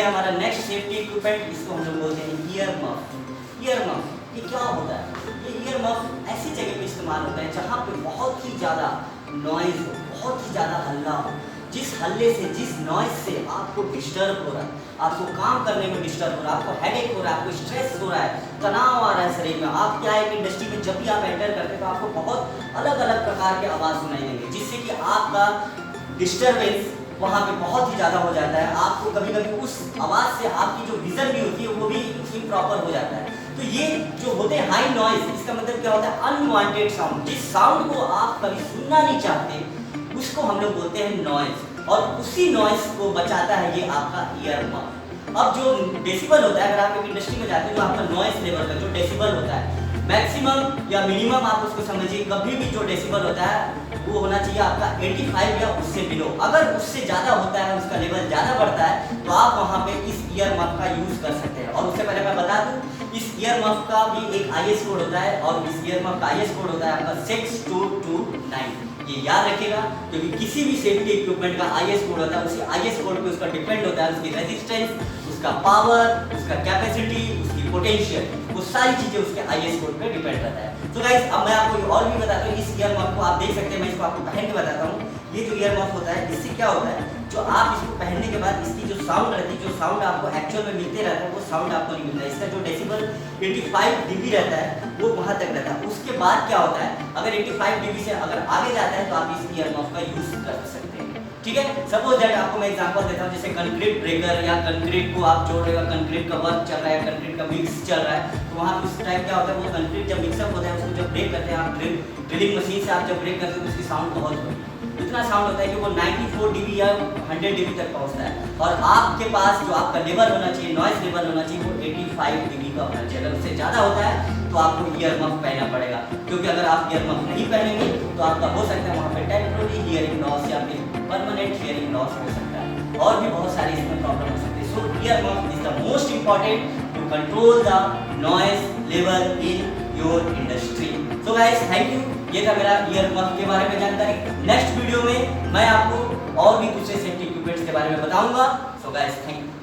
हमारा next safety equipment, इसको हम लोग बोलते हैं ईयर मफ। ईयर मफ ये क्या होता है? ये ईयर मफ ऐसी जगह पे इस्तेमाल होता है जहाँ पे बहुत ही ज़्यादा नॉइज़ हो, बहुत ही ज़्यादा हल्ला हो। जिस हल्ले से, जिस नॉइज़ से आपको डिस्टर्ब हो रहा है, आपको काम करने में डिस्टर्ब हो रहा है, आपको हेडेक हो रहा है, आपको स्ट्रेस हो रहा है, तनाव आ रहा है शरीर में। आप क्या है कि इंडस्ट्री में जब भी आप एंटर करते हैं तो आपको बहुत अलग अलग प्रकार के आवाज़ सुनाई देंगे, जिससे कि आपका डिस्टर्बेंस वहाँ पे बहुत ही ज़्यादा हो जाता है। आपको कभी कभी उस आवाज़ से आपकी जो विज़न भी होती है वो भी इम्प्रॉपर हो जाता है। तो ये जो होते हैं हाई नॉइज़, इसका मतलब क्या होता है? Unwanted sound. जिस साउंड को आप कभी सुनना नहीं चाहते उसको हम लोग बोलते हैं नॉइज़, और उसी नॉइज़ को बचाता है ये आपका ईयर मफ। अब जो डेसिबल होता है, अगर आप एक इंडस्ट्री में जाते हैं, जो आपका नॉइज़ लेवल का जो डेसिबल होता है, मैक्सिमम या मिनिमम आप उसको समझिए, कभी भी जो डेसिबल होता है वो होना चाहिए आपका 85 या उससे बिलो। अगर उससे ज़्यादा होता है, उसका लेवल ज़्यादा बढ़ता है, तो आप वहाँ पे इस ईयर मफ का यूज़ कर सकते हैं। और उससे पहले मैं बता दूँ, इस ईयर मफ का भी एक IS कोड होता है, और इस ईयर मफ का IS कोड होता है आपका 6229। ये याद रखिएगा, क्योंकि किसी भी सेफ्टी इक्विपमेंट का IS कोड होता है, उसी IS कोड पे उसका डिपेंड होता है उसकी रेजिस्टेंस, उसका पावर, उसका कैपेसिटी, उसकी पोटेंशियल, वो सारी चीज़ें उसके IS कोड पे डिपेंड रहता है। तो गाइस अब मैं आपको और भी बताता हूँ, इस ईयर मफ को आप देख सकते हैं, मैं इसको आपको पहन के बताता हूँ। ये जो ईयर मफ होता है, इससे क्या होता है, जो आप इसको पहनने के बाद इसकी जो साउंड रहती है, जो साउंड आपको एक्चुअल में मिलते रहता है, वो साउंड आपको नहीं मिलता है। इसका जो डेसिबल 85 dB रहता है वो वहाँ तक रहता है। उसके बाद क्या होता है, अगर 85 dB से अगर आगे जाता है तो आप इस ईयर मफ का यूज़ कर सकते हैं। ठीक है, सपोज दैट आपको मैं एग्जांपल देता हूँ, जैसे कंक्रीट ब्रेकर या कंक्रीट को आप जोड़ रहे हो, कंक्रीट का वर्क चल रहा है, कंक्रीट का मिक्स चल रहा है, तो वहाँ उस टाइम क्या होता है, वो कंक्रीट जब मिक्सअप होता है, उसको जब ब्रेक करते हैं आप, ड्रिलिंग मशीन से आप जब ब्रेक करते हैं तो उसकी साउंड बहुत होती है। इतना साउंड होता है कि वो 94 dB या 100 dB तक पहुँचता है, और आपके पास जो आपका लेवल होना चाहिए, नॉइज़ लेवल होना चाहिए, वो 85 dB का होना चाहिए। अगर उससे ज़्यादा होता है तो आपको ईयर मफ पहनना पड़ेगा, क्योंकि अगर आप ईयर मफ नहीं पहनेंगे तो आपका हो सकता है वहाँ पे टेम्परेरी हियरिंग लॉस या फिर परमानेंट हियरिंग लॉस हो सकता है, और भी बहुत सारी इसमें प्रॉब्लम हो सकती है। So earmuff is the most important to control the noise level in your industry. So guys thank you, ये था मेरा ईयर मफ के बारे में जानकारी। नेक्स्ट वीडियो में मैं आपको और भी दूसरे सेफ्टी इक्विपमेंट्स के बारे में बताऊंगा। सो गाइस थैंक यू।